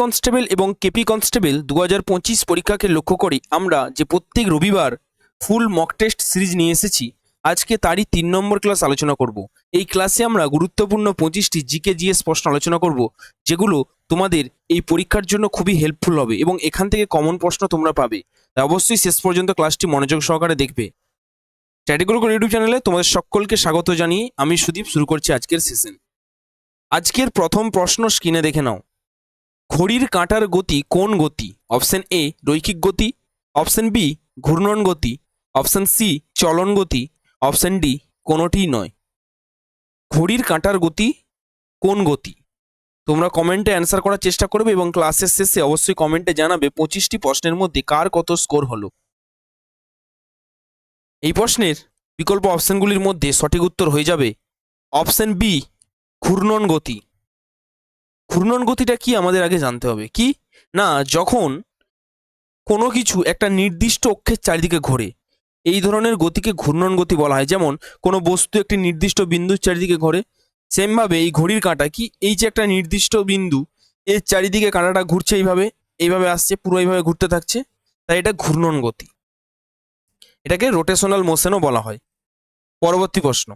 Constable এবং KP constable 2025 পরীক্ষাকে লক্ষ্য করে আমরা যে প্রত্যেক রবিবার ফুল মক টেস্ট সিরিজ নিয়ে এসেছি, আজকে তারই 3 নম্বর ক্লাস আলোচনা করব। এই ক্লাসে আমরা গুরুত্বপূর্ণ 25টি জিকে জিএস প্রশ্ন আলোচনা করব, যেগুলো তোমাদের এই পরীক্ষার জন্য খুবই হেল্পফুল হবে এবং এখান থেকে কমন প্রশ্ন তোমরা পাবে। তাই অবশ্যই শেষ পর্যন্ত ক্লাসটি মনোযোগ সহকারে দেখবে। স্ট্যাটিক গুরুকুল ইউটিউব চ্যানেলে তোমাদের সকলকে স্বাগত জানিয়ে আমি সুদীপ শুরু করছি আজকের সেশন। আজকের প্রথম প্রশ্ন স্ক্রিনে দেখে নাও। ঘড়ির কাঁটার গতি কোন গতি? অপশন এ রৈখিক গতি, অপশন বি ঘূর্ণন গতি, অপশন সি চলন গতি, অপশন ডি কোনোটিই নয়। ঘড়ির কাঁটার গতি কোন গতি? তোমরা কমেন্টে অ্যান্সার করার চেষ্টা করবে এবং ক্লাসের শেষে অবশ্যই কমেন্টে জানাবে 25টি প্রশ্নের মধ্যে কার কত স্কোর হলো। এই প্রশ্নের বিকল্প অপশনগুলির মধ্যে সঠিক উত্তর হয়ে যাবে অপশন বি ঘূর্ণন গতি। ঘূর্ণন গতিটা কি আমাদের আগে জানতে হবে। কি না, যখন কোনো কিছু একটা নির্দিষ্ট অক্ষের চারিদিকে ঘোরে, এই ধরনের গতিকে ঘূর্ণন গতি বলা হয়। যেমন কোনো বস্তু একটি নির্দিষ্ট বিন্দুর চারিদিকে ঘোরে, সেমভাবে এই ঘড়ির কাঁটা কি, এই যে একটা নির্দিষ্ট বিন্দু, এর চারিদিকে কাঁটাটা ঘুরছে, এইভাবে এইভাবে আসছে, পুরো এইভাবে ঘুরতে থাকছে, তাই এটা ঘূর্ণন গতি। এটাকে রোটেশনাল মোশনও বলা হয়। পরবর্তী প্রশ্ন,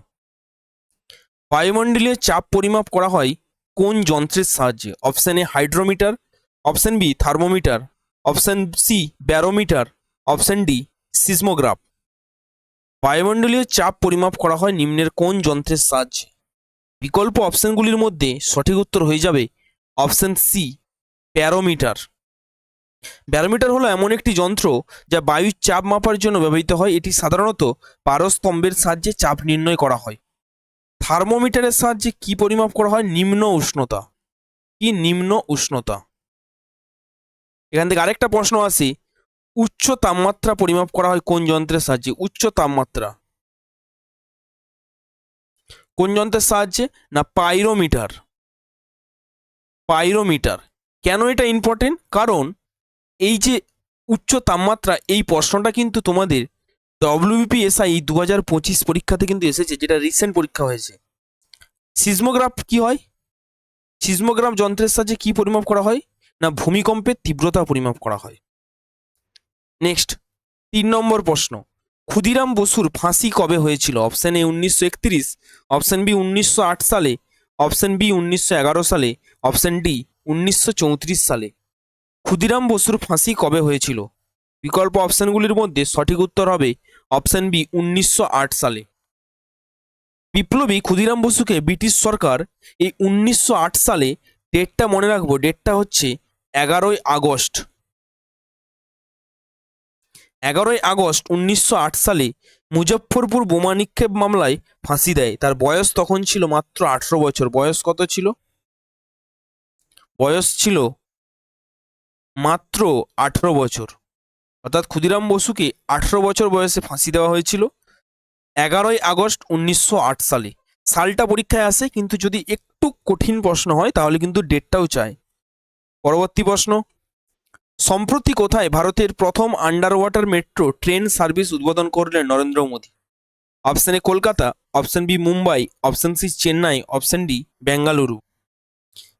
বায়ুমণ্ডলীয় চাপ পরিমাপ করা হয় কোন যন্ত্রের সাহায্যে? Option A hydrometer, option B thermometer, option C barometer, option D seismograph. বায়ুমণ্ডলীয় চাপ পরিমাপ করা হয় নিম্নের কোন যন্ত্রের সাহায্যে? বিকল্প অপশনগুলির মধ্যে সঠিক উত্তর হয়ে যাবে অপশন সি ব্যারোমিটার। ব্যারোমিটার হলো এমন একটি যন্ত্র যা বায়ুর চাপ মাপার জন্য ব্যবহৃত হয়। এটি সাধারণত পারস্তম্ভের সাহায্যে চাপ নির্ণয় করা হয়। থার্মোমিটারের সাহায্যে কি পরিমাপ করা হয়? নিম্ন উষ্ণতা। কি? নিম্ন উষ্ণতা। এখান থেকে আরেকটা প্রশ্ন আসে, উচ্চ তাপমাত্রা পরিমাপ করা হয় কোন যন্ত্রের সাহায্যে? উচ্চ তাপমাত্রা কোন যন্ত্রের সাহায্যে? না পাইরোমিটার। পাইরোমিটার। কেন এটা ইম্পর্টেন্ট? কারণ এই যে উচ্চ তাপমাত্রা, এই প্রশ্নটা কিন্তু তোমাদের WBPSI 2025 পরীক্ষাতে কিন্তু এসেছে, যেটা রিসেন্ট পরীক্ষা হয়েছে। সিসমোগ্রাফ কি হয়? সিসমোগ্রাফ যন্ত্রের সাহায্যে কি পরিমাপ করা হয়? না ভূমিকম্পের তীব্রতা পরিমাপ করা হয়। নেক্সট 3 নম্বর প্রশ্ন, ক্ষুদিরাম বসুর ফাঁসি কবে হয়েছিল? অপশন এ 1931, অপশন বি 1908 সালে, অপশন বি 1911 সালে, অপশন ডি 1934 সালে। ক্ষুদিরাম বসুর ফাঁসি কবে হয়েছিল? বিকল্প অপশনগুলির মধ্যে সঠিক উত্তর হবে অপশন বি 1908 সালে। বিপ্লবী ক্ষুদিরাম বসুকে ব্রিটিশ সরকার এই 1908 সালে, ডেটটা মনে রাখবো, ডেটটা হচ্ছে 11ই আগস্ট। 11ই আগস্ট 1908 সালে মুজফ্ফরপুর বোমা নিক্ষেপ মামলায় ফাঁসি দেয়। তার বয়স তখন ছিল মাত্র 18 বছর। বয়স কত ছিল? বয়স ছিল মাত্র 18 বছর। অর্থাৎ ক্ষুদিরাম বসুকে 18 বছর বয়সে ফাঁসি দেওয়া হয়েছিল 11ই আগস্ট 1908 সালে। সালটা পরীক্ষায় আসে, কিন্তু যদি একটু কঠিন প্রশ্ন হয় তাহলে কিন্তু ডেটটাও চায়। পরবর্তী প্রশ্ন, সম্প্রতি কোথায় ভারতের প্রথম under water metro train service উদ্বোধন করলেন Narendra Modi? Option A Kolkata, option B Mumbai, option C Chennai, option D Bengaluru.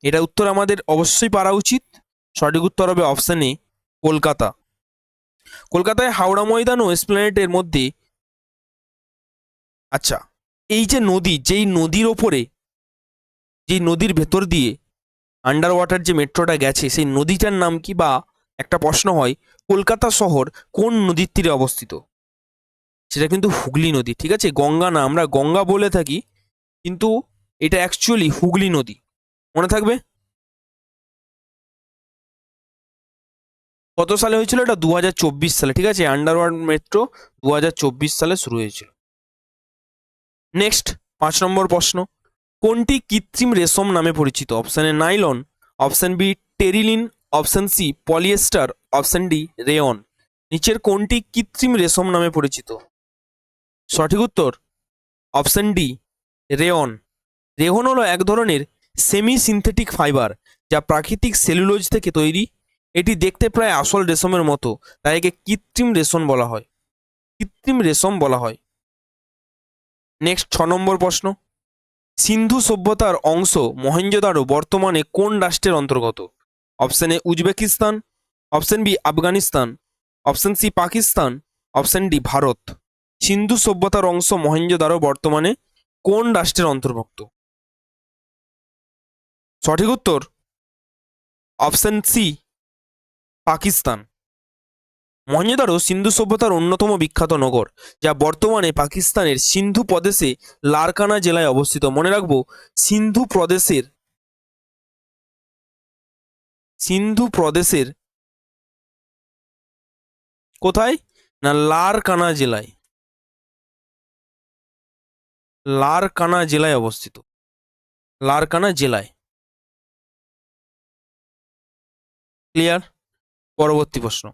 এটা উত্তর আমাদের অবশ্যই পারা উচিত। সঠিক উত্তর হবে অপশন এ কলকাতা। কলকাতায় হাওড়া ময়দান ও এসপ্ল্যানেডের মধ্যে, আচ্ছা, এই যে নদী, যেই নদীর ওপরে, যেই নদীর ভেতর দিয়ে আন্ডার ওয়াটার যে মেট্রোটা গেছে, সেই নদীটার নাম কি? বা একটা প্রশ্ন হয়, কলকাতা শহর কোন নদীর তীরে অবস্থিত? সেটা কিন্তু হুগলি নদী। ঠিক আছে, গঙ্গা না, আমরা গঙ্গা বলে থাকি, কিন্তু এটা অ্যাকচুয়ালি হুগলি নদী। মনে থাকবে। কত সালে হয়েছিল এটা? 2024 সালে। ঠিক আছে, আন্ডার ওয়াটার মেট্রো 2024 সালে শুরু হয়েছিল। নেক্সট 5 নম্বর প্রশ্ন, কোনটি কৃত্রিম রেশম নামে পরিচিত? Option A nylon, option B terylene, option C polyester, option D rayon. নিচের কোনটি কৃত্রিম রেশম নামে পরিচিত? সঠিক উত্তর অপশন ডি রেয়ন। রেয়ন হলো এক ধরনের সেমি সিনথেটিক ফাইবার, যা প্রাকৃতিক সেলুলোজ থেকে তৈরি। এটি দেখতে প্রায় আসল রেশমের মতো, তাই একে কৃত্রিম রেশম বলা হয়। কৃত্রিম রেশম বলা হয়। নেক্সট 6 নম্বর প্রশ্ন, সিন্ধু সভ্যতার অংশ মহেঞ্জোদারো বর্তমানে কোন রাষ্ট্রের অন্তর্গত? Option A Uzbekistan, option B Afghanistan, option C Pakistan, option D Bharat. Sindhu সভ্যতার অংশ মহেঞ্জোদারো বর্তমানে কোন রাষ্ট্রের অন্তর্ভুক্ত? সঠিক উত্তর অপশন সি পাকিস্তান। মহেঞ্জোদারো সিন্ধু সভ্যতার অন্যতম বিখ্যাত নগর, যা বর্তমানে পাকিস্তানের সিন্ধু প্রদেশে লারকানা জেলায় অবস্থিত। মনে রাখবো, সিন্ধু প্রদেশের কোথায়? না লারকানা জেলায়, লারকানা জেলায় অবস্থিত, লারকানা জেলায়। ক্লিয়ার? পরবর্তী প্রশ্ন,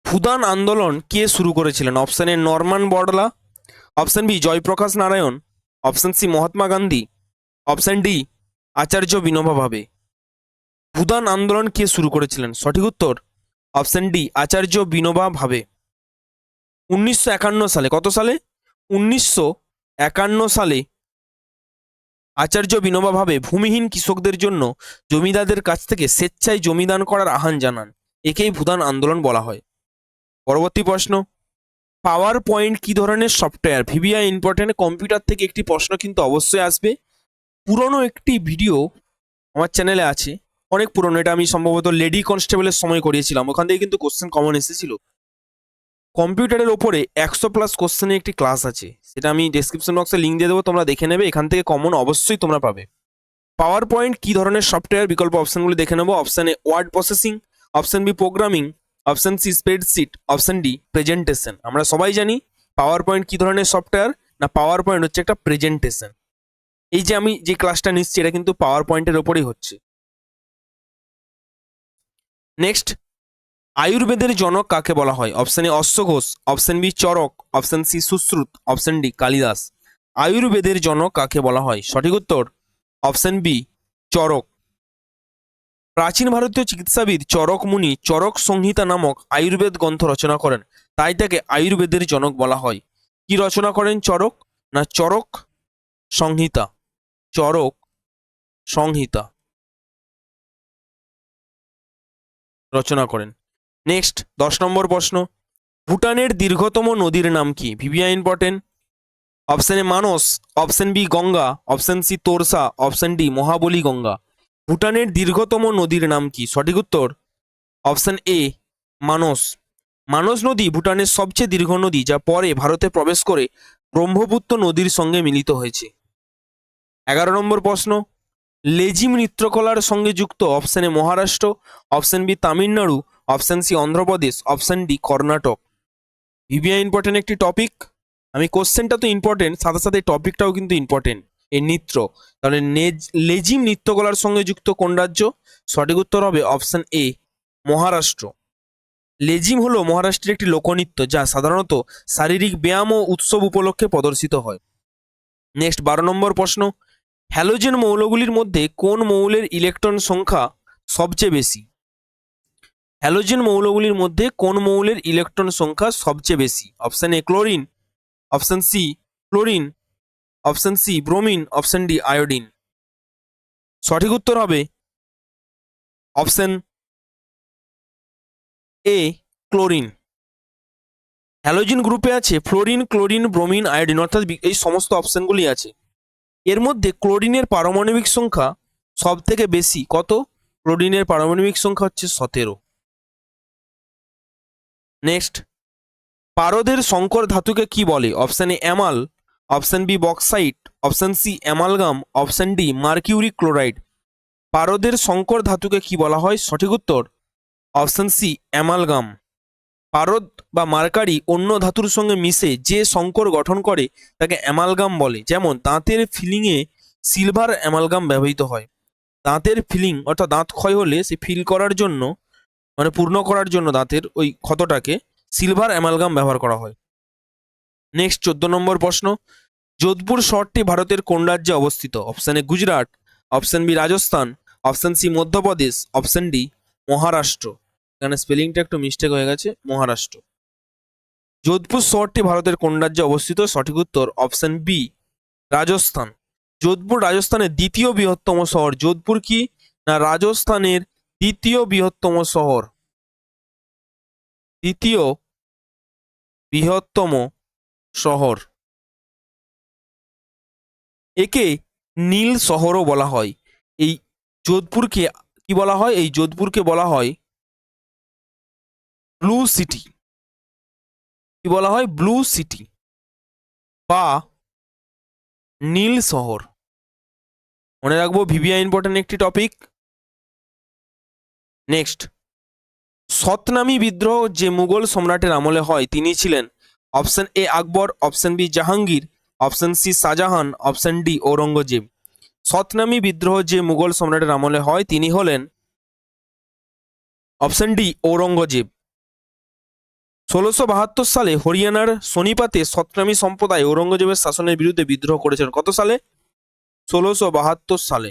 ভুদান আন্দোলন কে শুরু করেছিলেন? অপশন এ নরমান বড়লা, option B Jayaprakash Narayan, option C Mahatma Gandhi, option D Acharya Vinoba Bhave. Bhoodan আন্দোলন কে শুরু করেছিলেন? সঠিক উত্তর অপশন ডি আচার্য বিনোবা ভাবে। 1951 সালে, কত সালে? 1951 সালে আচার্য বিনোবা ভাবে ভূমিহীন কৃষকদের জন্য জমিদারদের কাছ থেকে স্বেচ্ছায় জমিদান করার আহ্বান জানান। একেই ভুদান আন্দোলন বলা হয়। পরবর্তী প্রশ্ন, পাওয়ার পয়েন্ট কি ধরনের সফটওয়্যার? ভিভিআই ইম্পর্টেন্ট, কম্পিউটার থেকে একটি প্রশ্ন কিন্তু অবশ্যই আসবে। পুরনো একটি ভিডিও আমার চ্যানেলে আছে, অনেক পুরনো, এটা আমি সম্ভবত লেডি কনস্টেবলের সময় করিয়েছিলাম, ওখান থেকে কিন্তু কোশ্চেন কমন এসেছিল। কম্পিউটারের ওপরে 100+ কোশ্চেনের একটি ক্লাস আছে, সেটা আমি ডেসক্রিপশন বক্সে লিঙ্ক দিয়ে দেবো, তোমরা দেখে নেবে, এখান থেকে কমন অবশ্যই তোমরা পাবে। পাওয়ার পয়েন্ট কি ধরনের সফটওয়্যার? বিকল্প অপশনগুলি দেখে নেবো। Option A word processing, option B programming, option C spreadsheet, option D presentation. আমরা সবাই জানি পাওয়ার পয়েন্ট কি ধরনের সফটওয়্যার, না পাওয়ার পয়েন্ট হচ্ছে একটা প্রেজেন্টেশন। এই যে আমি যে ক্লাসটা নিচ্ছি এটা কিন্তু পাওয়ার পয়েন্টের ওপরেই হচ্ছে। নেক্সট, আয়ুর্বেদের জনক কাকে বলা হয়? অপশন এ অশ্বঘোষ, option B Charaka, option C Sushruta, option D Kalidasa. আয়ুর্বেদের জনক কাকে বলা হয়? সঠিক উত্তর অপশন বি চরক। প্রাচীন ভারতীয় চিকিৎসাবিদ চরক মুনি চরক সংহিতা নামক আয়ুর্বেদ গ্রন্থ রচনা করেন, তাই তাকে আয়ুর্বেদের জনক বলা হয়। কি রচনা করেন চরক? না চরক সংহিতা, চরক সংহিতা রচনা করেন। নেক্সট 10 নম্বর প্রশ্ন, ভুটানের দীর্ঘতম নদীর নাম কি? VVI important. Option A Manas, option B Ganga, option C Torsa, option D Mahabali Ganga. ভুটানের দীর্ঘতম নদীর নাম কি? সঠিক উত্তর অপশন এ মানস। মানস নদী ভুটানের সবচেয়ে দীর্ঘ নদী, যা পরে ভারতে প্রবেশ করে ব্রহ্মপুত্র নদীর সঙ্গে মিলিত হয়েছে। 11 নম্বর প্রশ্ন, লেজিম নৃত্যকলার সঙ্গে যুক্ত option A Maharashtra, option B Tamil Nadu, option C Andhra Pradesh, option D Karnataka. VVI important একটি টপিক, আমি কোশ্চেনটা তো ইম্পর্টেন্ট, সাথে সাথে টপিকটাও কিন্তু ইম্পর্টেন্ট। এই নৃত্য, তাহলে লেজিম নৃত্যকলার সঙ্গে যুক্ত কোন রাজ্য? সঠিক উত্তর হবে অপশন এ মহারাষ্ট্র। লেজিম হলো মহারাষ্ট্রের একটি লোকনৃত্য, যা সাধারণত শারীরিক ব্যায়াম ও উৎসব উপলক্ষে প্রদর্শিত হয়। নেক্সট 12 নম্বর প্রশ্ন, হ্যালোজেন মৌলগুলির মধ্যে কোন মৌলের ইলেকট্রন সংখ্যা সবচেয়ে বেশি? হ্যালোজেন মৌলগুলির মধ্যে কোন মৌলের ইলেকট্রন সংখ্যা সবচেয়ে বেশি? Option A chlorine, option C chlorine, option C bromine, option D iodine. সঠিক উত্তর হবে অপশন এ ক্লোরিন। হ্যালোজেন গ্রুপে আছে ফ্লোরিন, ক্লোরিন, ব্রোমিন, আয়োডিন, অর্থাৎ এই সমস্ত অপশনগুলি আছে। এর মধ্যে ক্লোরিনের পারমাণবিক সংখ্যা সব থেকে বেশি, কত? ক্লোরিনের পারমাণবিক সংখ্যা হচ্ছে 17। নেক্সট, পারদের সংকর ধাতুকে কি বলে? অপশন এ অ্যামাল, option B bauxite, option C amalgam, option D mercury chloride. পারদের সংকর ধাতুকে কি বলা হয়? সঠিক উত্তর অপশন সি অ্যামালগাম। পারদ বা মার্কারি অন্য ধাতুর সঙ্গে মিশে যে সংকর গঠন করে তাকে অ্যামালগাম বলে। যেমন দাঁতের ফিলিংয়ে সিলভার অ্যামালগাম ব্যবহৃত হয়। দাঁতের ফিলিং অর্থাৎ দাঁত ক্ষয় হলে সে ফিল করার জন্য, মানে পূর্ণ করার জন্য দাঁতের ওই ক্ষতটাকে সিলভার অ্যামালগাম ব্যবহার করা হয়। নেক্সট 14 নম্বর প্রশ্ন, যোধপুর শহরটি ভারতের কোন রাজ্যে অবস্থিত? Option A Gujarat, option B Rajasthan, option C Madhya Pradesh, option D Maharashtra. এখানে স্পেলিংটা একটু মিস্টেক হয়ে গেছে, মহারাষ্ট্র। যোধপুর শহরটি ভারতের কোন রাজ্যে অবস্থিত? সঠিক উত্তর অপশন বি রাজস্থান। যোধপুর রাজস্থানের দ্বিতীয় বৃহত্তম শহর। যোধপুর কি? না রাজস্থানের দ্বিতীয় বৃহত্তম শহর, দ্বিতীয় বৃহত্তম শহর। একে নীল শহরও বলা হয়। এই যোধপুরকে কি বলা হয়? এই যোধপুরকে বলা হয় ব্লু সিটি। কি বলা হয়? ব্লু সিটি বা নীল শহর। মনে রাখবো, ভিভিআই ইম্পর্টেন্ট একটি টপিক। নেক্সট, সতনামি বিদ্রোহ যে মুঘল সম্রাটের আমলে হয় তিনি ছিলেন option A Akbar, option B Jahangir, option C Shahjahan, option D Aurangzeb. Satnami বিদ্রোহ যে মুঘল সম্রাটের আমলে হয় তিনি হলেন অপশন ডি ঔরঙ্গজেব। ১৬৭২ সালে হরিয়ানার সোনিপাতে সতনামি সম্প্রদায় ঔরঙ্গজেবের শাসনের বিরুদ্ধে বিদ্রোহ করেছেন। কত সালে? ১৬৭২ সালে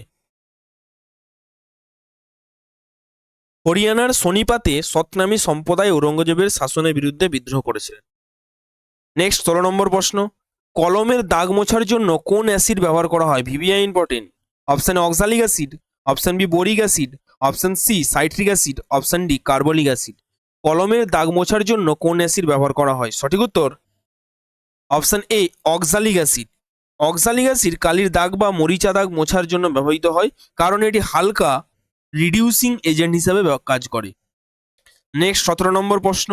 হরিয়ানার সোনিপাতে সতনামি সম্প্রদায় ঔরঙ্গজেবের শাসনের বিরুদ্ধে বিদ্রোহ করেছিলেন। নেক্সট ১৬ নম্বর প্রশ্ন, কলমের দাগ মোছার জন্য কোন অ্যাসিড ব্যবহার করা হয়? VVI important. Option A oxalic acid, option B boric acid, option C citric acid, option D carbolic acid. কলমের দাগ মোছার জন্য কোন অ্যাসিড ব্যবহার করা হয়? সঠিক উত্তর option A oxalic acid. Oxalic acid কালির দাগ বা মরিচা দাগ মোছার জন্য ব্যবহৃত হয়, কারণ এটি হালকা রিডিউসিং এজেন্ট হিসাবে কাজ করে। নেক্সট ১৭ নম্বর প্রশ্ন,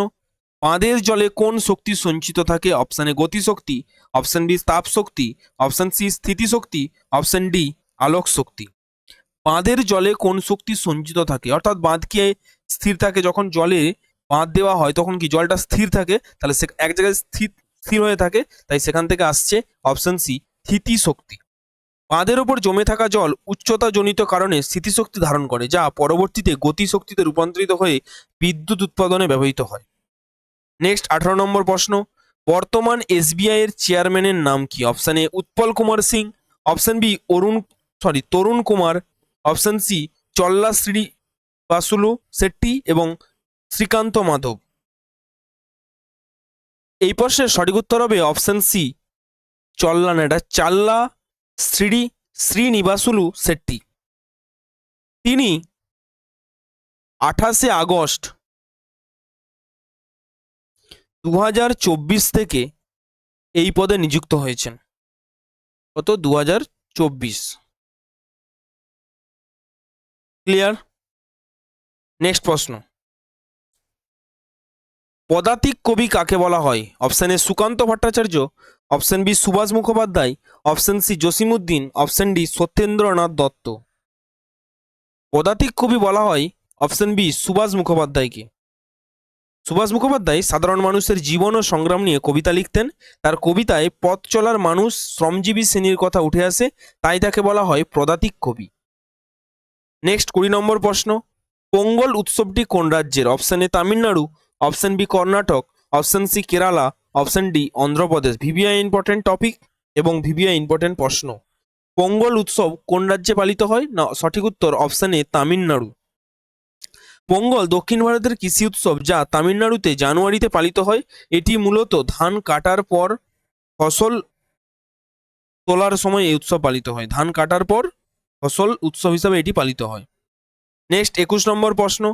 বাঁধের জলে কোন শক্তি সঞ্চিত থাকে? অপশন এ গতিশক্তি, অপশন বি তাপ শক্তি, অপশন সি স্থিতিশক্তি, অপশন ডি আলোক শক্তি। বাঁধের জলে কোন শক্তি সঞ্চিত থাকে? অর্থাৎ বাঁধ কি স্থির থাকে? যখন জলে বাঁধ দেওয়া হয় তখন কি জলটা স্থির থাকে? তাহলে সে এক জায়গায় স্থির হয়ে থাকে, তাই সেখান থেকে আসছে অপশন সি স্থিতিশক্তি। বাঁধের ওপর জমে থাকা জল উচ্চতা জনিত কারণে স্থিতিশক্তি ধারণ করে, যা পরবর্তীতে গতিশক্তিতে রূপান্তরিত হয়ে বিদ্যুৎ উৎপাদনে ব্যবহৃত হয়। নেক্সট ১৮ নম্বর প্রশ্ন, বর্তমান এসবিআই এর চেয়ারম্যানের নাম কি? Option A Utpal Kumar Singh, option B Tarun Kumar, option C Challa Sreenivasulu Setty এবং শ্রীকান্ত মাধব। এই প্রশ্নের সঠিক উত্তর হবে অপশন সি চাল্লা শ্রীনিবাসুলু শেট্টি। তিনি ২৮শে আগস্ট ২০২৪ থেকে এই পদে নিযুক্ত হয়েছেন। কত? ২০২৪। ক্লিয়ার? নেক্সট প্রশ্ন, পদাতিক কবি কাকে বলা হয়? Option A Sukanta Bhattacharya, option B Subhash Mukhopadhyay, option C Jasimuddin, option D Satyendranath Datta. পদাতিক কবি বলা হয় অপশন বি সুভাষ মুখোপাধ্যায়কে। সুভাষ মুখোপাধ্যায় সাধারণ মানুষের জীবন ও সংগ্রাম নিয়ে কবিতা লিখতেন। তার কবিতায় পথ চলার মানুষ, শ্রমজীবী শ্রেণীর কথা উঠে আসে, তাই তাকে বলা হয় পদাতিক কবি। নেক্সট ২০ নম্বর প্রশ্ন, পোঙ্গল উৎসবটি কোন রাজ্যের? Option A Tamil Nadu, option B Karnataka, option C Kerala, option D Andhra Pradesh. VVI important topic এবং ভিভিআই ইম্পর্টেন্ট প্রশ্ন। পোঙ্গল উৎসব কোন রাজ্যে পালিত হয়? না, সঠিক উত্তর অপশন এ তামিলনাড়ু। পোঙ্গল দক্ষিণ ভারতের কৃষি উৎসব যা তামিলনাড়ুতে জানুয়ারিতে পালিত হয়। এটি মূলত ধান কাটার পর ফসল তোলার সময় এই উৎসব পালিত হয়। ধান কাটার পর ফসল উৎসব হিসাবে এটি পালিত হয়। নেক্সট ২১ নম্বর প্রশ্ন,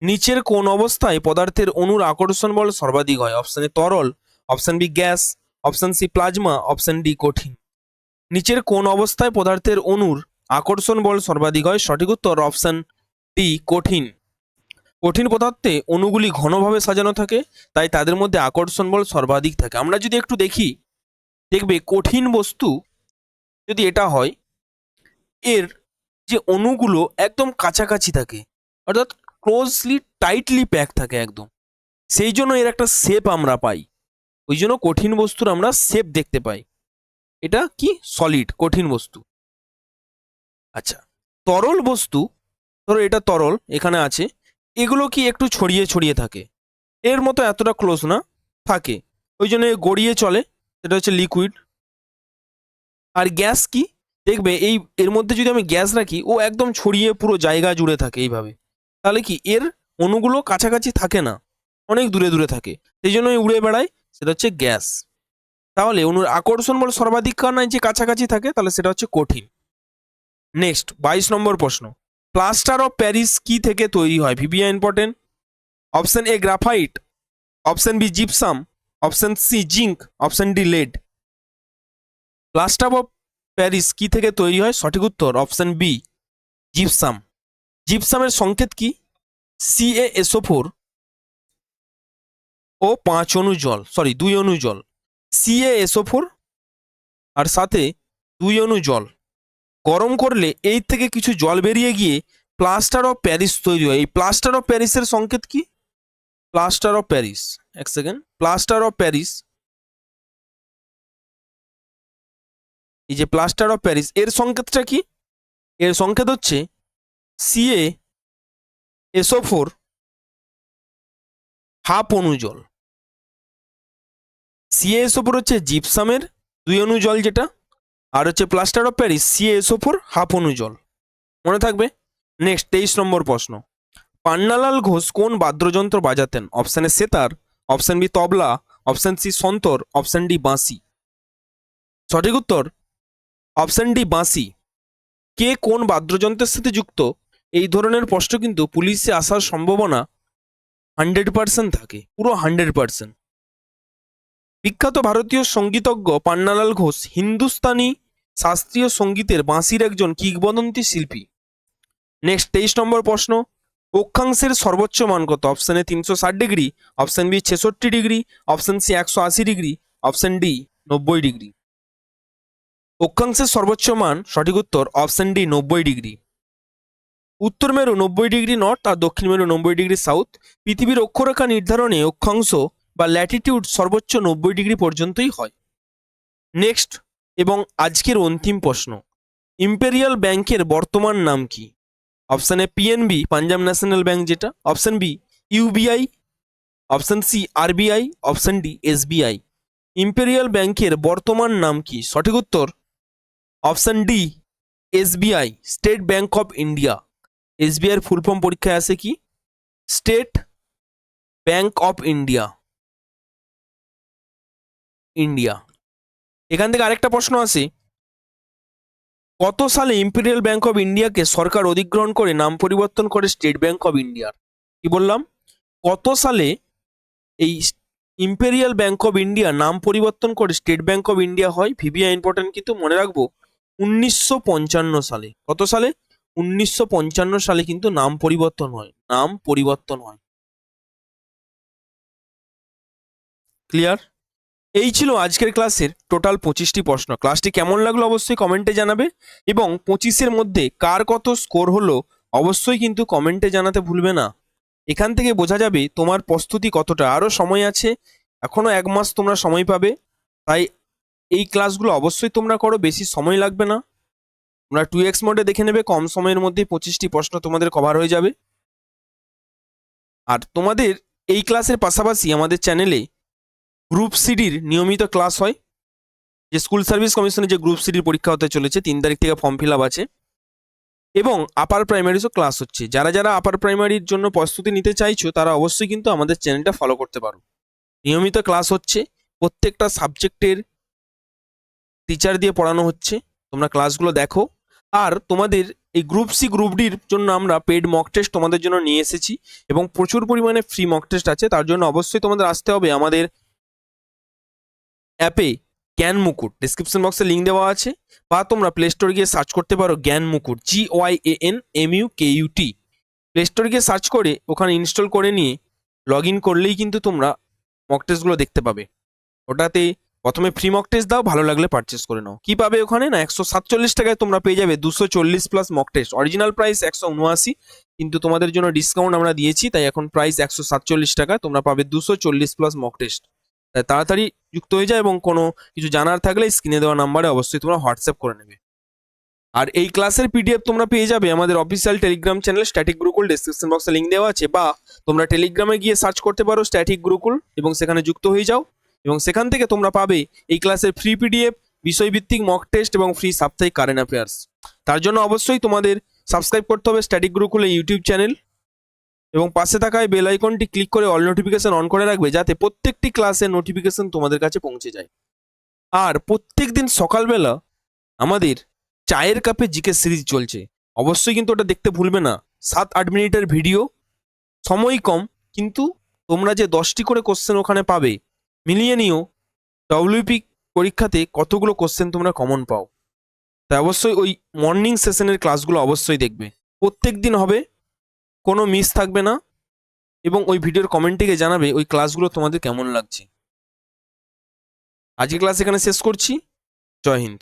নিচের কোন অবস্থায় পদার্থের অণুর আকর্ষণ বল সর্বাধিক হয়? অপশন এ তরল, option B gas, option C plasma, option D কঠিন। নিচের কোন অবস্থায় পদার্থের অণুর আকর্ষণ বল সর্বাধিক হয়? সঠিক উত্তর অপশন ডি কঠিন। কঠিন পদার্থে অণুগুলি ঘনভাবে সাজানো থাকে, তাই তাদের মধ্যে আকর্ষণ বল সর্বাধিক থাকে। আমরা যদি একটু দেখি, দেখবে কঠিন বস্তু যদি এটা হয়, এর যে অণুগুলো একদম কাছাকাছি থাকে, অর্থাৎ ক্লোজলি টাইটলি প্যাক থাকে একদম, সেই জন্য এর একটা শেপ আমরা পাই। ওই জন্য কঠিন বস্তুর আমরা শেপ দেখতে পাই। এটা কি? সলিড কঠিন বস্তু। আচ্ছা, তরল বস্তু, ধরো এটা তরল এখানে আছে, এগুলো কি একটু ছড়িয়ে ছড়িয়ে থাকে, এর মতো এতটা ক্লোজ না থাকে, ওই জন্য গড়িয়ে চলে, সেটা হচ্ছে লিকুইড। আর গ্যাস কি? দেখবে এই এর মধ্যে যদি আমি গ্যাস রাখি, ও একদম ছড়িয়ে পুরো জায়গা জুড়ে থাকে এইভাবে, তাহলে কি এর অণুগুলো কাছাকাছি থাকে না, অনেক দূরে দূরে থাকে, সেই জন্যই উড়ে বেড়ায়, সেটা হচ্ছে গ্যাস। তাহলে অণুর আকর্ষণ বল সর্বাধিক কারণ যে কাছাকাছি থাকে, তাহলে সেটা হচ্ছে কঠিন। নেক্সট ২২ নম্বর প্রশ্ন, প্লাস্টার অফ প্যারিস কি থেকে তৈরি হয়? VVI important. Option A graphite, option B gypsum, option C zinc, option D lead. Plaster of Paris কি থেকে তৈরি হয়? সঠিক উত্তর অপশন বি জিপসাম। জিপসামের সংকেত কি? CaSO4 ও 5 অণু জল, 2 অণু জল। CaSO4 আর সাথে 2 অণু জল গরম করলে এই থেকে কিছু জল বেরিয়ে গিয়ে প্লাস্টার অফ প্যারিস তৈরি হয়। এই প্লাস্টার অফ প্যারিসের সংকেত কি? প্লাস্টার অফ প্যারিস, এক সেকেন্ড, প্লাস্টার অফ প্যারিস, এই যে প্লাস্টার অফ প্যারিস এর সংকেতটা কি? এর সংকেত হচ্ছে CaSO4 হাফ অণু জল। CaSO4 হচ্ছে জিপসামের 2 অণু জল যেটা, আর হচ্ছে plaster of Paris CaSO4 half অণু জল। মনে থাকবে। নেক্সট 23 নম্বর প্রশ্ন। পান্নালাল ঘোষ কোন বাদ্যযন্ত্র বাজাতেন? Option A sitar, option B tabla, option C santoor, option D বাঁশি। সঠিক উত্তর অপশন ডি বাঁশি। কে কোন বাদ্যযন্ত্রের সাথে যুক্ত, এই ধরনের প্রশ্ন কিন্তু পুলিশে আসার সম্ভাবনা 100% থাকে, পুরো 100%। বিখ্যাত ভারতীয় সঙ্গীতজ্ঞ পান্নালাল ঘোষ হিন্দুস্তানি শাস্ত্রীয় সঙ্গীতের বাঁশির একজন কিংবদন্তি শিল্পী। নেক্সট 23 নম্বর প্রশ্ন। অক্ষাংশের সর্বোচ্চ মান কত? Option A 360 degree, option B 66 degree, option C 180 degree, option D 90 degree. অক্ষাংশের সর্বোচ্চ মান সঠিক উত্তর অপশন ডি 90 ডিগ্রি। উত্তর মেরু 90 ডিগ্রি নর্থ আর দক্ষিণ মেরু 90 ডিগ্রি সাউথ। পৃথিবীর অক্ষরেখা নির্ধারণে অক্ষাংশ বা ল্যাটিটিউড সর্বোচ্চ 90 ডিগ্রি পর্যন্তই হয়। নেক্সট এবং আজকের অন্তিম প্রশ্ন। ইম্পেরিয়াল ব্যাংকের বর্তমান নাম কি? Option A PNB, Punjab national bank যেটা, option B UBI, option C RBI, option D SBI। Imperial ব্যাংকের বর্তমান নাম কি? সঠিক উত্তর option D SBI, state bank of India. SBI এর ফুল ফর্ম পরীক্ষায় আসে কি? State bank of India, India. এখান থেকে আরেকটা প্রশ্ন আসে, কত সালে ইম্পেরিয়াল ব্যাংক অফ ইন্ডিয়াকে সরকার অধিগ্রহণ করে নাম পরিবর্তন করে স্টেট ব্যাংক অফ ইন্ডিয়ার? কি বললাম? কত সালে এই ইম্পেরিয়াল ব্যাংক অফ ইন্ডিয়া নাম পরিবর্তন করে স্টেট ব্যাংক অফ ইন্ডিয়া হয়? ভিভিআই ইম্পর্টেন্ট কিন্তু মনে রাখবো 1955 সালে। কত সালে? 1955 সালে কিন্তু নাম পরিবর্তন হয়, নাম পরিবর্তন হয়। ক্লিয়ার? এই ছিল আজকের ক্লাসের টোটাল 25টি প্রশ্ন। ক্লাসটি কেমন লাগলো অবশ্যই কমেন্টে জানাবে, এবং 25-এর মধ্যে কার কত স্কোর হলো অবশ্যই কিন্তু কমেন্টে জানাতে ভুলবে না। এখান থেকে বোঝা যাবে তোমার প্রস্তুতি কতটা। আরও সময় আছে, এখনো 1 মাস তোমরা সময় পাবে, তাই এই ক্লাসগুলো অবশ্যই তোমরা করো, বেশি সময় লাগবে না। তোমরা 2x মোডে দেখে নেবে, কম সময়ের মধ্যে 25টি প্রশ্ন তোমাদের কভার হয়ে যাবে। আর তোমাদের এই ক্লাসের পাশাপাশি আমাদের চ্যানেলে গ্রুপ সিডির নিয়মিত ক্লাস হয়, যে স্কুল সার্ভিস কমিশনের যে গ্রুপ সিডির পরীক্ষা হতে চলেছে, 3 তারিখ থেকে ফর্ম ফিল আপ আছে, এবং আপার প্রাইমারিজও ক্লাস হচ্ছে। যারা যারা আপার প্রাইমারির জন্য প্রস্তুতি নিতে চাইছো তারা অবশ্যই কিন্তু আমাদের চ্যানেলটা ফলো করতে পারো। নিয়মিত ক্লাস হচ্ছে, প্রত্যেকটা সাবজেক্টের টিচার দিয়ে পড়ানো হচ্ছে, তোমরা ক্লাসগুলো দেখো। আর তোমাদের এই গ্রুপ সি গ্রুপ ডির জন্য আমরা পেড মক টেস্ট তোমাদের জন্য নিয়ে এসেছি, এবং প্রচুর পরিমাণে ফ্রি মক টেস্ট আছে। তার জন্য অবশ্যই তোমাদের আসতে হবে আমাদের অ্যাপে জ্ঞান মুকুট, ডিসক্রিপশন বক্সে লিঙ্ক দেওয়া আছে, বা তোমরা প্লে স্টোরে গিয়ে সার্চ করতে পারো জ্ঞান মুকুট, GYANMUKUT। প্লে স্টোরে গিয়ে সার্চ করে ওখানে ইনস্টল করে নিয়ে লগ ইন করলেই কিন্তু তোমরা মক টেস্টগুলো দেখতে পাবে। ওটাতে প্রথমে ফ্রি মক টেস্ট দাও, ভালো লাগলে পারচেস করে নাও। কি পাবে ওখানে না, 147 টাকায় তোমরা পেয়ে যাবে 240 plus mock test. Original price 179, কিন্তু তোমাদের জন্য ডিসকাউন্ট আমরা দিয়েছি, তাই এখন প্রাইস 147 টাকা, তোমরা পাবে 240 প্লাস মক টেস্ট। তাই তাড়াতাড়ি যুক্ত হয়ে যায়, এবং কোনো কিছু জানার থাকলে স্ক্রিনে দেওয়া নাম্বারে অবশ্যই তোমরা হোয়াটসঅ্যাপ করে নেবে। আর এই ক্লাসের PDF তোমরা পেয়ে যাবে আমাদের official Telegram channel static Gurukul, description বক্সে লিঙ্ক দেওয়া আছে, বা তোমরা টেলিগ্রামে গিয়ে সার্চ করতে পারো স্ট্যাটিক গুরুকুল, এবং সেখানে যুক্ত হয়ে যাও, এবং সেখান থেকে তোমরা পাবে এই ক্লাসের ফ্রি PDF, বিষয়ভিত্তিক মক টেস্ট এবং ফ্রি সাপ্তাহিক কারেন্ট অ্যাফেয়ার্স। তার জন্য অবশ্যই তোমাদের সাবস্ক্রাইব করতে হবে স্ট্যাটিক গুরুকুলের ইউটিউব চ্যানেল, এবং পাশে থাকা বেল আইকনটি ক্লিক করে অল নোটিফিকেশন অন করে রাখবে, যাতে প্রত্যেকটি ক্লাসের নোটিফিকেশন তোমাদের কাছে পৌঁছে যায়। আর প্রত্যেক দিন সকালবেলা আমাদের চায়ের কাপে জিকে সিরিজ চলছে, অবশ্যই কিন্তু ওটা দেখতে ভুলবে না। 7-8 মিনিটের ভিডিও, সময় কম, কিন্তু তোমরা যে 10টি করে কোশ্চেন ওখানে পাবে, মিলিয়ে নিও ডব্লিউপি পরীক্ষাতে কতগুলো কোশ্চেন তোমরা কমন পাও। তাই অবশ্যই ওই মর্নিং সেশনের ক্লাসগুলো অবশ্যই দেখবে, প্রত্যেক দিন হবে, কোনো মিস থাকবে না। এবং ওই ভিডিওর কমেন্টে গিয়ে জানাবে ওই ক্লাসগুলো তোমাদের কেমন লাগছে। আজকে ক্লাস এখানে শেষ করছি। জয় হিন্দ।